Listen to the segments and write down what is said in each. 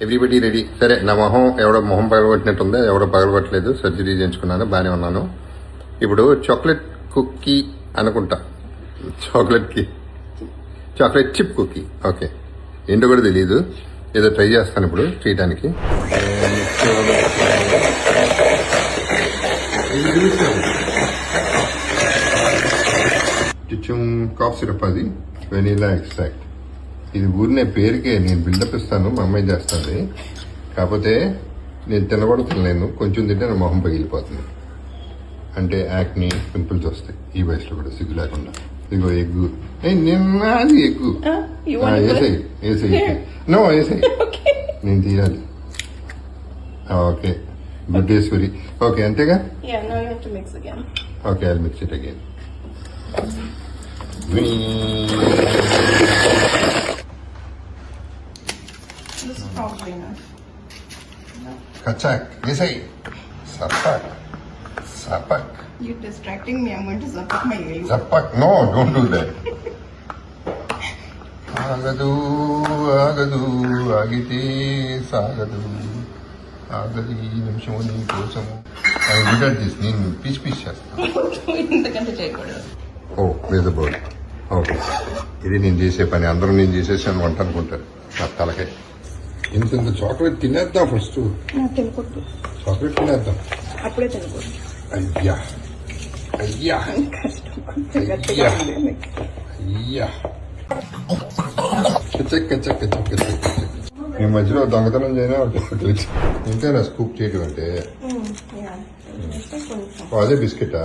Everybody ready. సరే, నా మొహం పగలగొట్టినట్టుంది, ఎవడో పగలగొట్టలేదు, సర్జరీ చేయించుకున్నాను, బాగానే ఉన్నాను. ఇప్పుడు చాక్లెట్ కుక్కీ అనుకుంటా, చాక్లెట్ చిప్ కుక్కీ. ఓకే, ఏంటో కూడా తెలియదు, ఏదో ట్రై చేస్తాను ఇప్పుడు చేయడానికి. కొంచెం కాఫ్ సిరప్, అది వెనీలా ఎక్స్ట్రాక్ట్. ఇది ఊరినే పేరుకే, నేను బిల్డప్ ఇస్తాను, మా అమ్మాయి చేస్తుంది. కాకపోతే నేను తినలేను, కొంచెం తింటే నా మొహం పగిలిపోతుంది. అంటే యాక్ని, పింపుల్స్ వస్తాయి ఈ వయసులో కూడా, సిగ్గు లేకుండా. ఇదిగో ఎగ్గు, అది ఎగ్గు వేసేయి. నో వేసేయి, నేను తీయాలి. ఓకే, గుడ్డేశ్వరి. ఓకే, అంతేగా. Okay, I will mix it again. Kachak, yesai. Sapak. You're distracting me. I'm going to zap up my ear. Sapak, no, don't do that. Agadu, agiti, sagadu. Agadi, nimshoni, kosamu. I will get this name, piece. ఇంతకంటే చేయకూడదు. Oh, there's a bird. Okay, ఇది నేను చేసే పని. అందరూ నేను చేసేసాను వంట అనుకుంటారు, నా తలకే. ఇంత చాక్లెట్ తినేద్దాం ఫస్ట్. తినకూడదు, చాక్లెట్ తినేద్దాం. అప్పుడే తినకూడదు. అయ్యా ఈ మధ్యలో దొంగతనం చేయనా ఇంతేనా స్కూప్ చేయడం అంటే? అదే బిస్కెటా?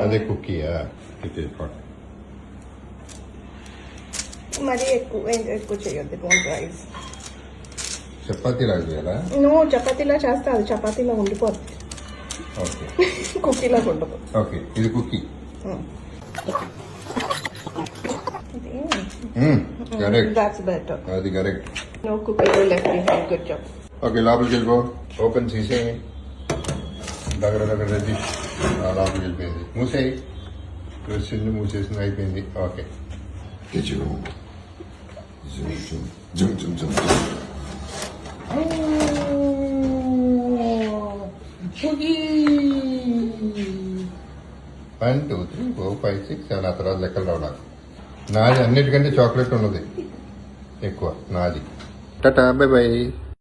అదే కుక్కీయా? మరీ ఎక్కువ చేయొద్దు. Don't rice. చపాతీలా చేయాలా? నో, చపాతీలా చేస్తా, అది చపాతీలా ఉండిపోద్ది. ఓకే, కుక్కీలాగా ఉండదు. ఓకే, ఇది కుక్కీ. Correct, that's better. అది correct. No cookie left behind. Good job. Okay, లోపలికి వెళ్ళిపో. ఓపెన్ చేసేయి. దగ్గర లోపలికి వెళ్ళిపోయింది. మూసేయి. వచ్చింది, మూసేసింది, అయిపోయింది. ఓకే, వన్ 2 3 4 5 6 7 ఆ తర్వాత లెక్కలు రావు నాకు. నాది అన్నిటికంటే చాక్లెట్ ఉన్నది ఎక్కువ, నాది. Tata, by by.